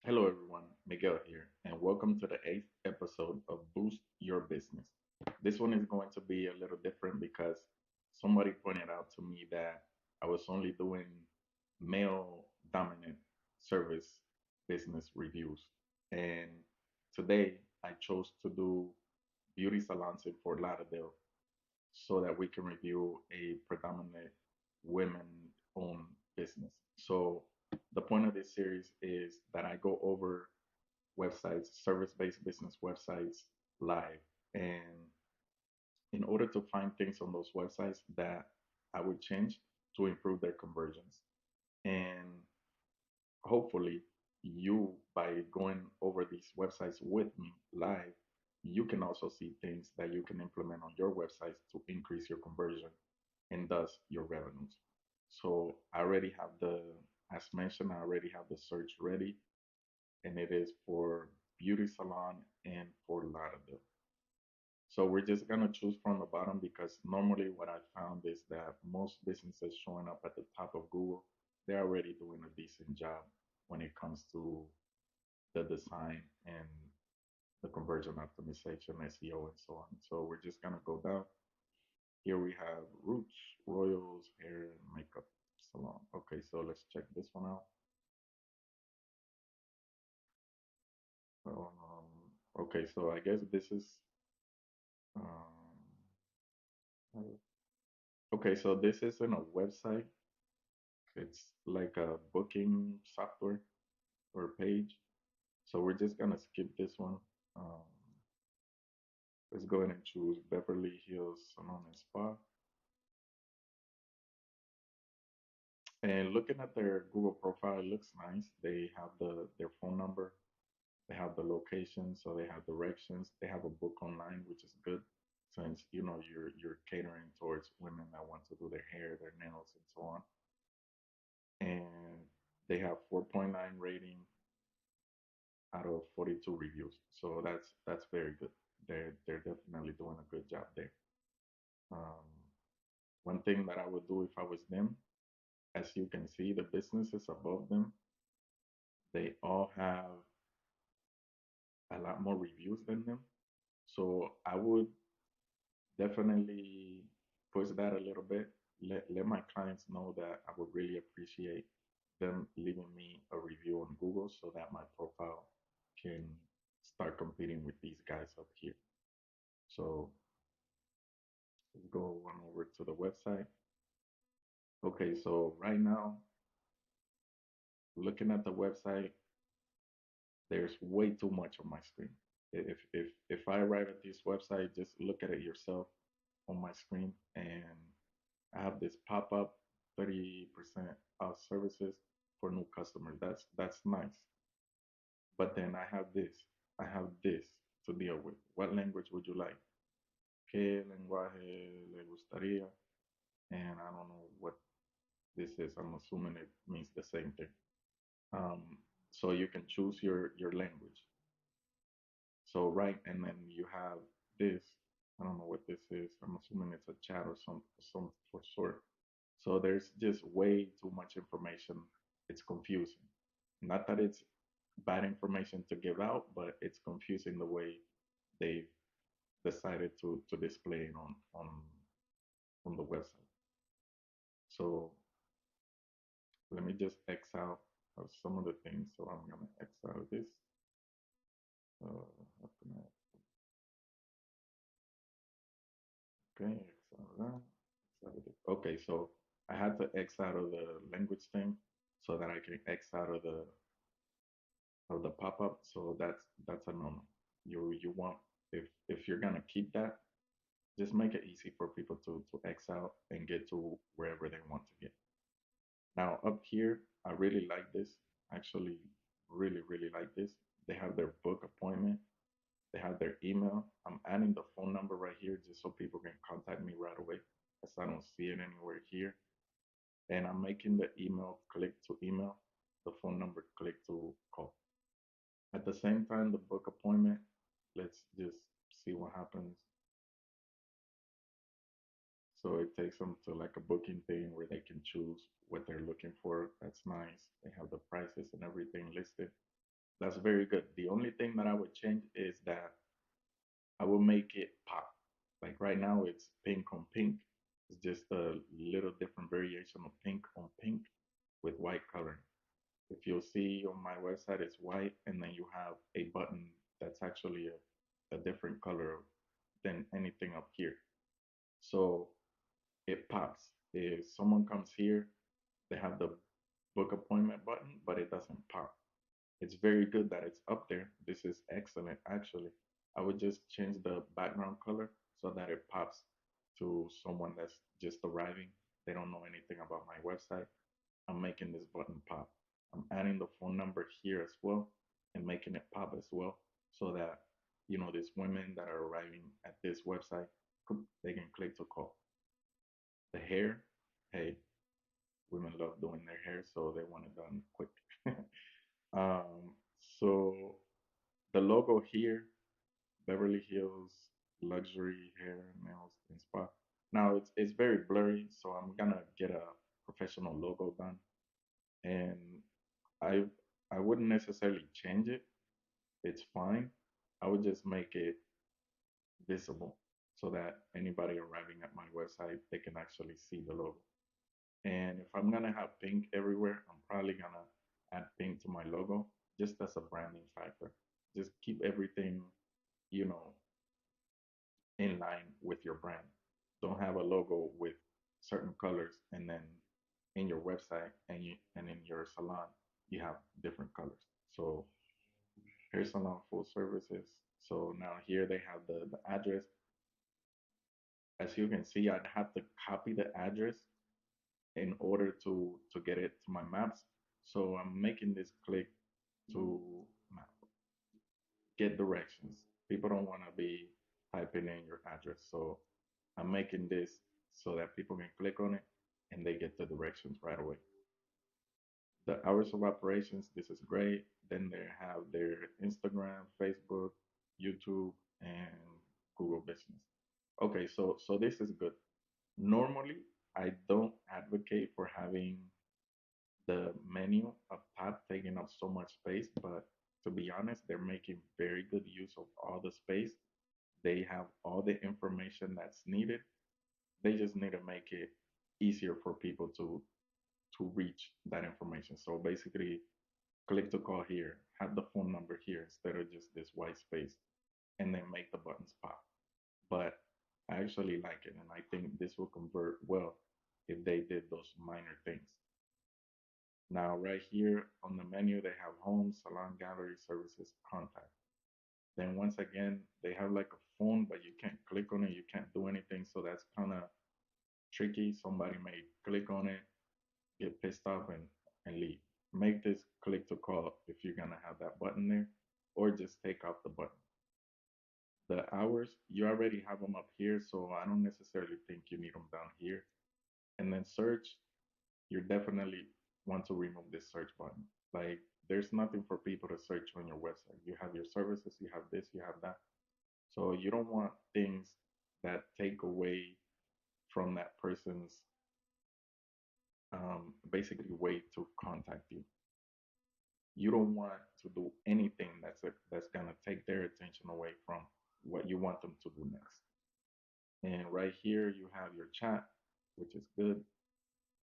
Hello, everyone. Miguel here, and welcome to the eighth episode of Boost Your Business. This one is going to be a little different because somebody pointed out to me that I was only doing male dominant service business reviews. And today I chose to do beauty salons in Fort Lauderdale so that we can review a predominant women owned business. So the point of this series is that I go over websites, service-based business websites live. And in order to find things on those websites that I would change to improve their conversions. And hopefully, you, by going over these websites with me live, you can also see things that you can implement on your websites to increase your conversion and thus your revenues. So I already have as mentioned, I already have the search ready, and it is for beauty salon and Fort Lauderdale. So we're just gonna choose from the bottom because normally what I found is that most businesses showing up at the top of Google, they're already doing a decent job when it comes to the design and the conversion optimization, SEO, and so on. So we're just gonna go down. Here we have Roots, Royals, Hair and Makeup Salon. Okay, so let's check this one out. Okay, so I guess this is um, okay. So this isn't a website. It's like a booking software or page. So we're just gonna skip this one. Um, let's go ahead and choose Beverly Hills Salon and Spa. And looking at their Google profile, it looks nice. They have their phone number, they have the location, so they have directions. They have a book online, which is good since you're catering towards women that want to do their hair, their nails, and so on. And they have 4.9 rating out of 42 reviews. So that's very good. They're definitely doing a good job there. Um, one thing that I would do if I was them, as you can see, the businesses above them, they all have a lot more reviews than them. So I would definitely push that a little bit. Let my clients know that I would really appreciate them leaving me a review on Google so that my profile can start competing with these guys up here. So let's go on over to the website. Okay, so right now, looking at the website, there's way too much on my screen. If I arrive at this website, just look at it yourself on my screen, and I have this pop up 30% off services for new customers. That's nice. But then I have this to deal with. What language would you like? ¿Qué lenguaje le gustaría? And I don't know what this is. I'm assuming it means the same thing. Um, so you can choose your language. So right, and then you have this. I don't know what this is. I'm assuming it's a chat or some for sort. So there's just way too much information. It's confusing. Not that it's bad information to give out, but it's confusing the way they've decided to display it on the website. So let me just X out of some of the things. So I'm gonna X out of this. Uh, okay, X out of that. X out of it. Okay, so I had to X out of the language thing so that I can X out of the pop-up. So that's a no-no. You want, if you're gonna keep that, just make it easy for people to X out and get to wherever they want to get. Now up here, I really like this. Actually, really like this. They have their book appointment. They have their email. I'm adding the phone number right here just so people can contact me right away, as I don't see it anywhere here. And I'm making the email click to email, the phone number click to call. At the same time, the book appointment, let's just see what happens. So it takes them to like a booking thing where they can choose what they're looking for. That's nice. They have the prices and everything listed. That's very good. The only thing that I would change is that I will make it pop. Like right now, it's pink on pink. It's just a little different variation of pink on pink with white color. If you'll see on my website, it's white, and then you have a button that's actually a different color than anything up here. So it pops. If someone comes here, they have the book appointment button, but it doesn't pop. It's very good that it's up there. This is excellent, actually. I would just change the background color so that it pops to someone that's just arriving. They don't know anything about my website. I'm making this button pop. I'm adding the phone number here as well and making it pop as well so that, these women that are arriving at this website, they can click to call. The hair, hey, women love doing their hair, so they want it done quick. um, so the logo here, Beverly Hills Luxury Hair, Nails, and Spa. Now it's very blurry, so I'm gonna get a professional logo done, and I I wouldn't necessarily change it. It's fine. I would just make it visible so that anybody arriving at my website they can actually see the logo. And if I'm gonna have pink everywhere, I'm probably gonna add pink to my logo just as a branding factor. Just keep everything, you know, in line with your brand. Don't have a logo with certain colors and then in your website and in your salon you have different colors. So here's salon full services. So now here they have the address. As you can see, I'd have to copy the address in order to get it to my maps. So I'm making this click to get directions. People don't want to be typing in your address. So I'm making this so that people can click on it and they get the directions right away. The hours of operations, this is great. Then they have their Instagram, Facebook, YouTube, and Google Business. Okay, so this is good. Normally, I don't advocate for having the menu up top taking up so much space, but to be honest, they're making very good use of all the space. They have all the information that's needed. They just need to make it easier for people to reach that information. So basically, click to call here, have the phone number here instead of just this white space, and then make the buttons pop. But I actually like it, and I think this will convert well if they did those minor things. Now, right here on the menu, they have home, salon, gallery, services, contact. Then once again, they have like a phone, but you can't click on it. You can't do anything. So that's kind of tricky. Somebody may click on it, get pissed off, and leave. Make this click to call if you're going to have that button there, or just take off the button. The hours, you already have them up here, so I don't necessarily think you need them down here. And then search, you definitely want to remove this search button. Like, there's nothing for people to search on your website. You have your services, you have this, you have that. So you don't want things that take away from that person's basically way to contact you. You don't want to do anything that's gonna take their attention away from what you want them to do next. And right here you have your chat, which is good.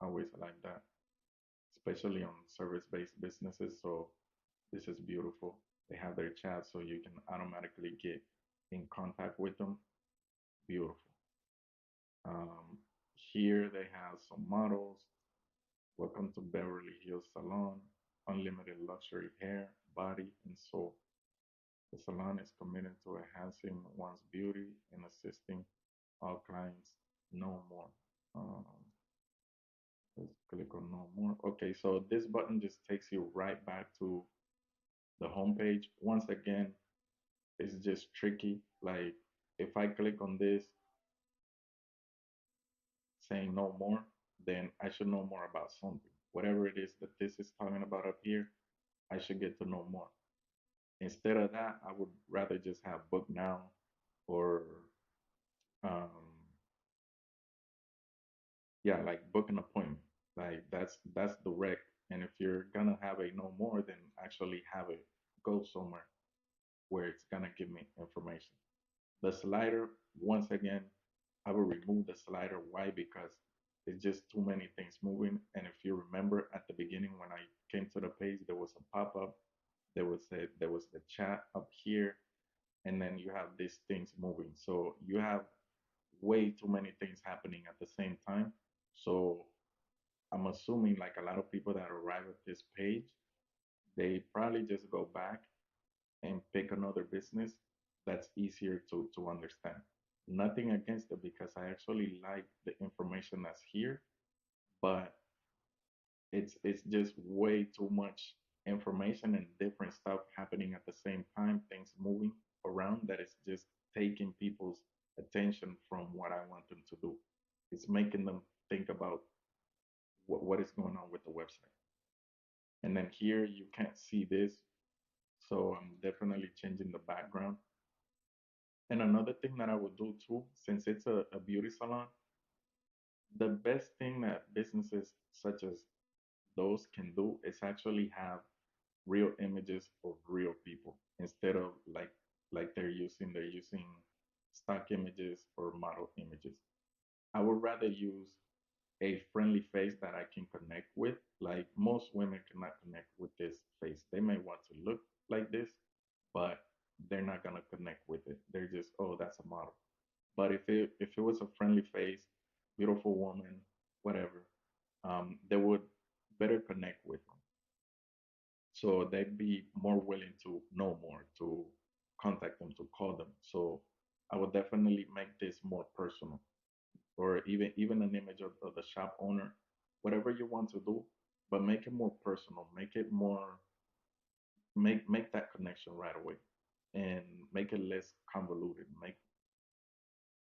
I always like that, especially on service-based businesses. So this is beautiful. They have their chat so you can automatically get in contact with them. Beautiful. Um, Here they have some models. Welcome to Beverly Hills Salon. Unlimited luxury hair, body, and soul. The salon is committed to enhancing one's beauty and assisting all clients no more. Um, let's click on no more. Okay, so this button just takes you right back to the home page. Once again, it's just tricky. Like if I click on this saying no more, then I should know more about something. Whatever it is that this is talking about up here, I should get to know more. Instead of that, I would rather just have book now or um, yeah, like book an appointment. Like that's direct. And if you're gonna have a no more, then actually have it go somewhere where it's gonna give me information. The slider, once again, I will remove the slider. Why? Because it's just too many things moving. And if you remember at the beginning when I came to the page, there was a pop-up, there was the chat up here, and then you have these things moving. So you have way too many things happening at the same time. So I'm assuming like a lot of people that arrive at this page, they probably just go back and pick another business that's easier to understand. Nothing against it because I actually like the information that's here, but it's just way too much information and different stuff happening at the same time, things moving around that is just taking people's attention from what I want them to do. It's making them think about what is going on with the website. And then here you can't see this, so I'm definitely changing the background. And another thing that I would do too, since it's a beauty salon, the best thing that businesses such as those can do is actually have real images of real people instead of like they're using stock images or model images. I would rather use a friendly face that I can connect with. Like most women cannot connect with this face. They may want to look like this, but they're not gonna connect with it. They're just, oh, that's a model. But if it was a friendly face, beautiful woman, whatever, they would better connect with them. So they'd be more willing to know more, to contact them, to call them. So I would definitely make this more personal, or even an image of the shop owner, whatever you want to do, but make it more personal, make it more make that connection right away, and make it less convoluted. Make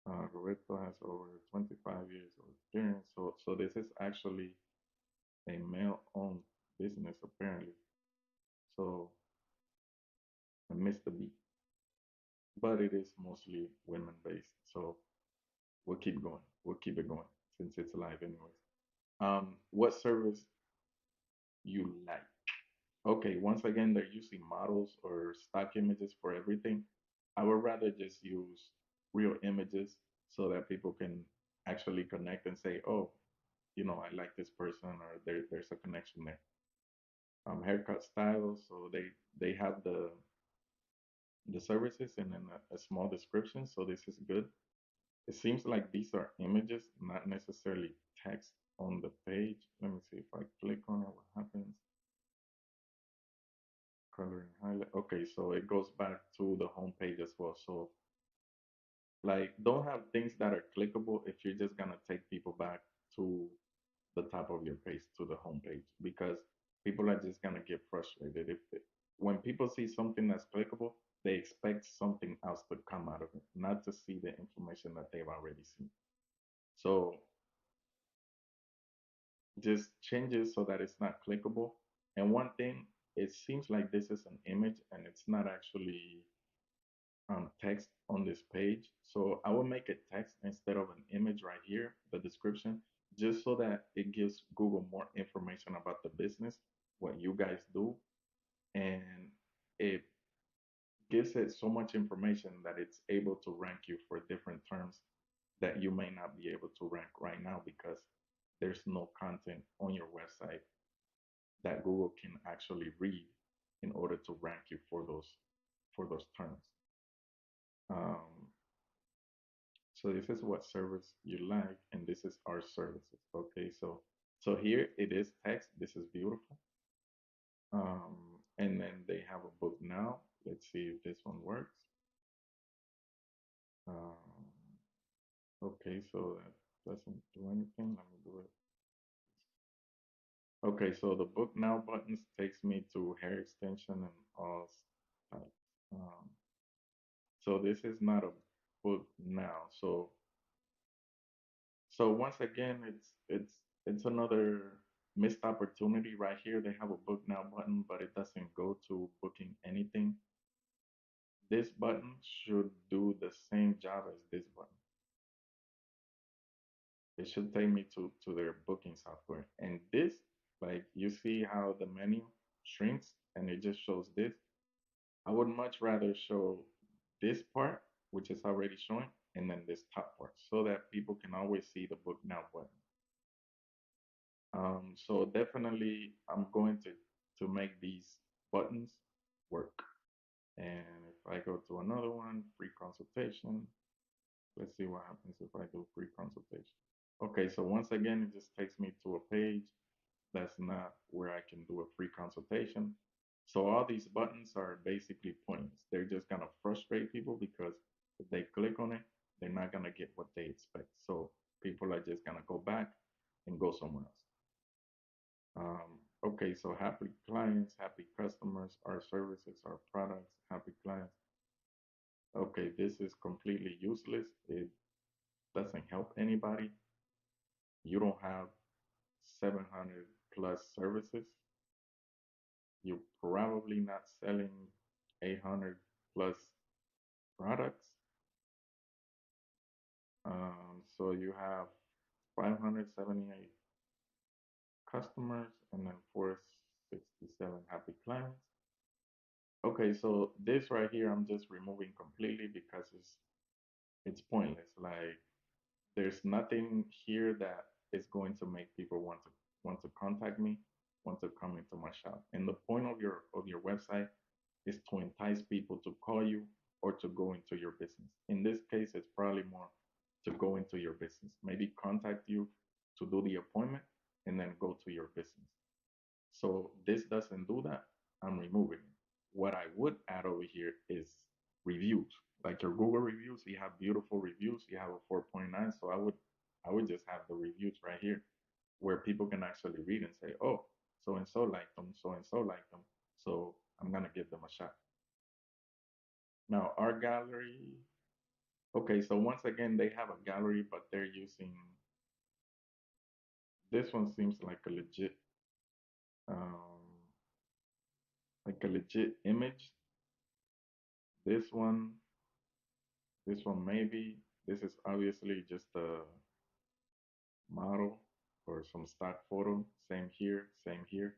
Roberto has over 25 years of experience, so this is actually a male-owned business apparently. So I missed the beat, but it is mostly women-based. So we'll keep going. We'll keep it going since it's live anyways. What service you like? Okay, once again, they're using models or stock images for everything. I would rather just use real images so that people can actually connect and say, oh, I like this person, or there's a connection there. Haircut styles, so they have the services and then a small description. So this is good. It seems like these are images, not necessarily text on the page. Let me see if I click on it, what happens? Color and highlight. Okay, so it goes back to the home page as well. So like don't have things that are clickable if you're just gonna take people back to the top of your page, to the home page, because people are just gonna get frustrated when people see something that's clickable, they expect something else to come out of it, not to see the information that they've already seen. So just change it so that it's not clickable. And one thing, it seems like this is an image and it's not actually text on this page. So I will make it text instead of an image right here, the description, just so that it gives Google more information about the business, what you guys do, and it gives it so much information that it's able to rank you for different terms that you may not be able to rank right now because there's no content on your website that Google can actually read in order to rank you for those terms. Um, so this is what service you like, and this is our services. Okay, so here it is text. This is beautiful. And then they have a book now. Let's see if this one works. Um, okay, so that doesn't do anything. Let me do it. Okay, so the book now buttons takes me to hair extension and all types. So this is not a book now. So once again, it's another missed opportunity right here. They have a book now button, but it doesn't go to booking anything. This button should do the same job as this button. It should take me to their booking software. And this, like you see how the menu shrinks and it just shows this. I would much rather show this part, which is already showing, and then this top part, so that people can always see the book now button. So definitely, I'm going to make these buttons work. And if I go to another one, free consultation, let's see what happens if I do free consultation. Okay, so once again, it just takes me to a page that's not where I can do a free consultation. So all these buttons are basically pointless. They're just gonna frustrate people because if they click on it, they're not gonna get what they expect. So people are just gonna go back and go somewhere else. Okay, so happy clients, happy customers, our services, our products, happy clients. Okay, this is completely useless. It doesn't help anybody. You don't have 700 plus services. You're probably not selling 800 plus products. So you have 578 customers and then 467 happy clients. Okay, so this right here, I'm just removing completely because it's pointless. Like there's nothing here that is going to make people want to contact me, want to come into my shop. And the point of your website is to entice people to call you or to go into your business. In this case, it's probably more to go into your business. Maybe contact you to do the appointment and then go to your business. So this doesn't do that. I'm removing it. What I would add over here is reviews. Like your Google reviews, you have beautiful reviews. You have a 4.9. So I would just have the reviews right here where people can actually read and say, oh, so and so liked them, so and so liked them. So I'm gonna give them a shot. Now our gallery, okay, so once again they have a gallery, but they're using this one seems um, like a legit image. This one, this one maybe. This is obviously just a model or some stock photo. Same here, same here.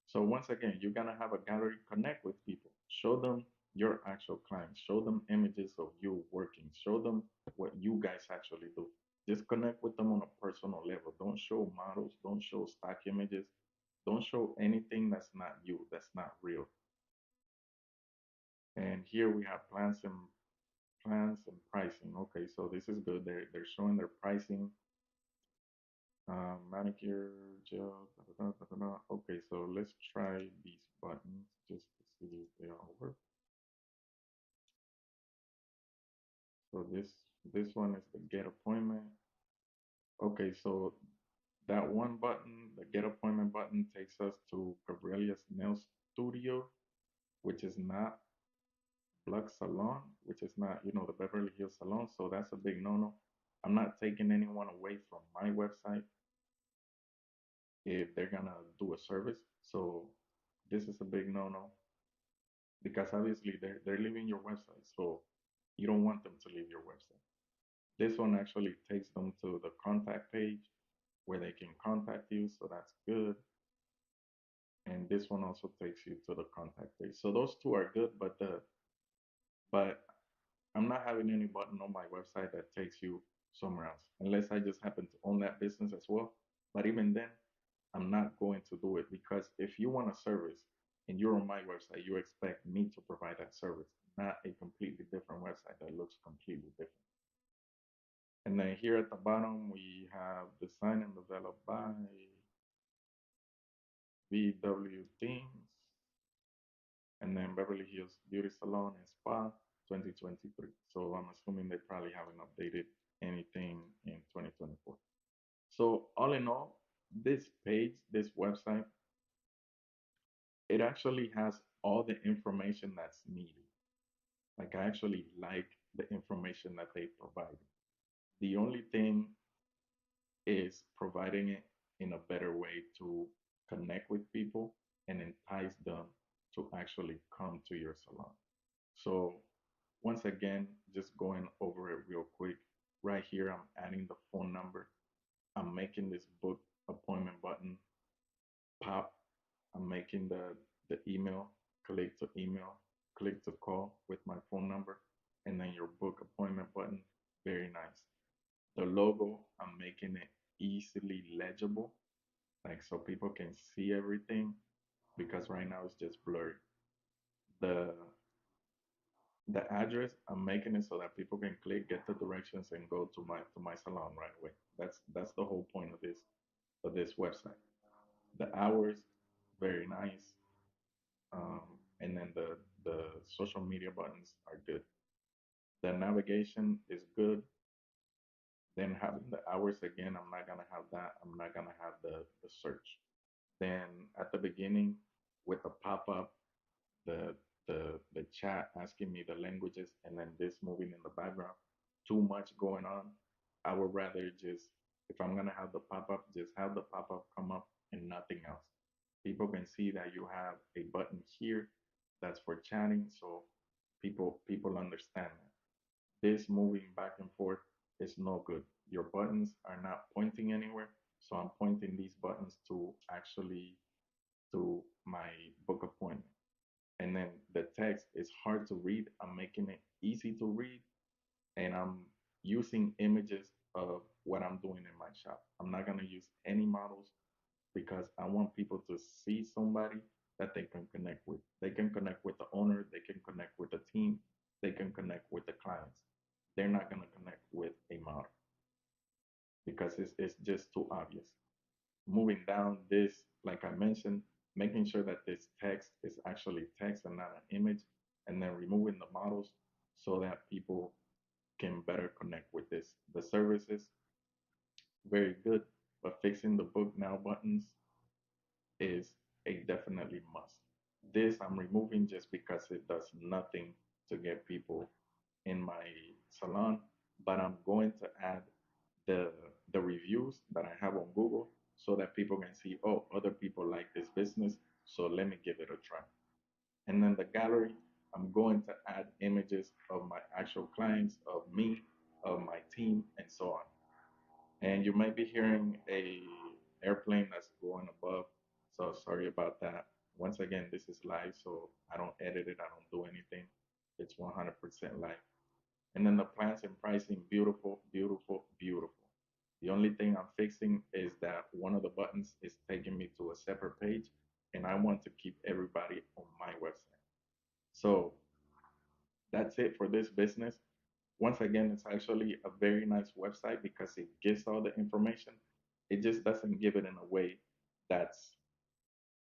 So once again, you're gonna have a gallery, connect with people, show them your actual clients, show them images of you working, show them what you guys actually do. Just connect with them on a personal level. Don't show models, don't show stock images, don't show anything that's not you, that's not real. And here we have plans and pricing. Okay, so this is good. They're showing their pricing. Manicure gel. Da, da, da, da, da. Okay, so let's try these buttons just to see if they all work. So this one is the get appointment. Okay, so that one button, the get appointment button, takes us to Gabrielia's Nail Studio, which is not Black Salon, which is not, the Beverly Hills Salon. So that's a big no-no. I'm not taking anyone away from my website if they're gonna do a service. So this is a big no-no because obviously they're leaving your website. So you don't want them to leave your website. This one actually takes them to the contact page where they can contact you. So that's good. And this one also takes you to the contact page. So those two are good, but I'm not having any button on my website that takes you somewhere else, unless I just happen to own that business as well. But even then, I'm not going to do it because if you want a service and you're on my website, you expect me to provide that service, not a completely different website that looks completely different. And then here at the bottom, we have designed and developed by VW Themes, and then Beverly Hills Beauty Salon and Spa 2023. So I'm assuming they probably haven't updated anything in 2024. So all in all, this page, this website, it actually has all the information that's needed. Like I actually like the information that they provide. The only thing is providing it in a better way to connect with people and entice them to actually come to your salon. So once again, just going over it real quick. Right here, I'm adding the phone number. I'm making this book appointment button pop. I'm making the email, click to email. click to call with my phone number, and then your book appointment button. Very nice. The logo, I'm making it easily legible, like so people can see everything because right now it's just blurry. The the address, I'm making it so that people can click, get the directions, and go to my salon right away. That's the whole point of this website. The hours, very nice. Um, and then the social media buttons are good. The navigation is good. Then having the hours again, I'm not gonna have that. I'm not gonna have the search. Then at the beginning, with the pop up, the the chat asking me the languages, and then this moving in the background, too much going on. I would rather just, if I'm gonna have the pop up, just have the pop up come up and nothing else. People can see that you have a button here that's for chatting, so people understand that. This moving back and forth is no good. Your buttons are not pointing anywhere, so I'm pointing these buttons to actually to my book appointment. And then the text is hard to read. I'm making it easy to read, and I'm using images of what I'm doing in my shop. I'm not gonna use any models because I want people to see somebody that they can connect with. They can connect with the owner, they can connect with the team, they can connect with the clients. They're not gonna connect with a model because it's just too obvious. Moving down this, like I mentioned, making sure that this text is actually text and not an image, and then removing the models so that people can better connect with this. The services, very good, but fixing the book now buttons is a definitely must. This I'm removing just because it does nothing to get people in my salon, but I'm going to add the the reviews that I have on Google so that people can see, oh, other people like this business, so let me give it a try. And then the gallery, I'm going to add images of my actual clients, of me, of my team, and so on. And you might be hearing a airplane that's going above, so sorry about that. Once again, this is live, so I don't edit it, I don't do anything. It's 100% live. And then the plans and pricing, beautiful, beautiful, beautiful. The only thing I'm fixing is that one of the buttons is taking me to a separate page, and I want to keep everybody on my website. So that's it for this business. Once again, it's actually a very nice website because it gives all the information. It just doesn't give it in a way that's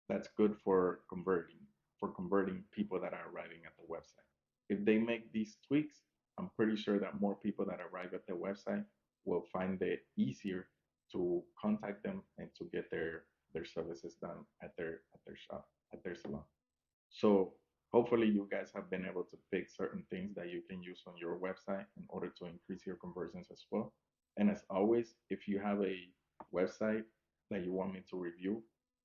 that's good for converting people that are arriving at the website. If they make these tweaks, I'm pretty sure that more people that arrive at the website will find it easier to contact them and to get their services done at their shop, at their salon. So hopefully you guys have been able to pick certain things that you can use on your website in order to increase your conversions as well. And as always, if you have a website that you want me to review,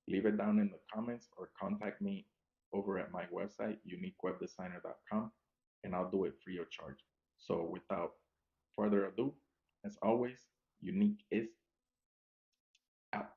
leave it down in the comments or contact me over at my website, uniquewebdesigner.com, and I'll do it free of charge. So without further ado, as always, Unique is out.